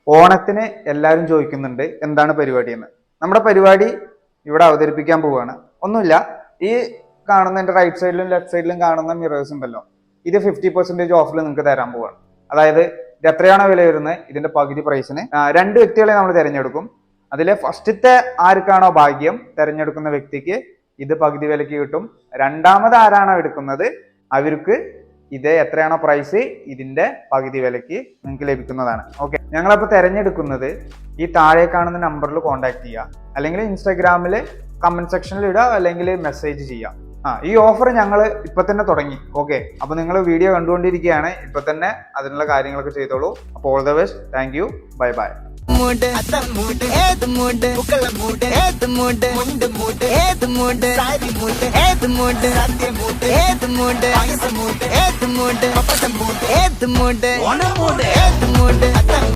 ഓണത്തിന് എല്ലാവരും ചോദിക്കുന്നുണ്ട് എന്താണ് പരിപാടി എന്ന്. നമ്മുടെ പരിപാടി ഇവിടെ അവതരിപ്പിക്കാൻ പോവുകയാണ്. ഒന്നുമില്ല, ഈ കാണുന്ന എൻ്റെ റൈറ്റ് സൈഡിലും ലെഫ്റ്റ് സൈഡിലും കാണുന്ന മിറേഴ്സ് ഉണ്ടല്ലോ, ഇത് 50% ഓഫിൽ നിങ്ങൾക്ക് തരാൻ പോവുകയാണ്. അതായത് ഇത് എത്രയാണോ വില വരുന്നത് ഇതിന്റെ പകുതി പ്രൈസിന് 2 വ്യക്തികളെ നമ്മൾ തിരഞ്ഞെടുക്കും. അതിലെ ഫസ്റ്റത്തെ ആർക്കാണോ ഭാഗ്യം തിരഞ്ഞെടുക്കുന്ന വ്യക്തിക്ക് ഇത് പകുതി വിലക്ക് കിട്ടും. രണ്ടാമത് ആരാണോ എടുക്കുന്നത് അവർക്ക് ഇത് എത്രയാണോ പ്രൈസ് ഇതിന്റെ പകുതി വിലക്ക് നിങ്ങൾക്ക് ലഭിക്കുന്നതാണ്. ഓക്കെ, ഞങ്ങളപ്പോൾ തിരഞ്ഞെടുക്കുന്നത് ഈ താഴെ കാണുന്ന നമ്പറിൽ കോൺടാക്ട് ചെയ്യുക, അല്ലെങ്കിൽ ഇൻസ്റ്റാഗ്രാമിൽ കമന്റ് സെക്ഷനിൽ ഇടുക, അല്ലെങ്കിൽ മെസ്സേജ് ചെയ്യുക. ഈ ഓഫർ ഞങ്ങൾ ഇപ്പൊ തന്നെ തുടങ്ങി. ഓക്കെ, അപ്പൊ നിങ്ങൾ വീഡിയോ കണ്ടുകൊണ്ടിരിക്കുകയാണ്, ഇപ്പൊ തന്നെ അതിനുള്ള കാര്യങ്ങളൊക്കെ ചെയ്തോളൂ. അപ്പോൾ all the best, thank you, bye bye.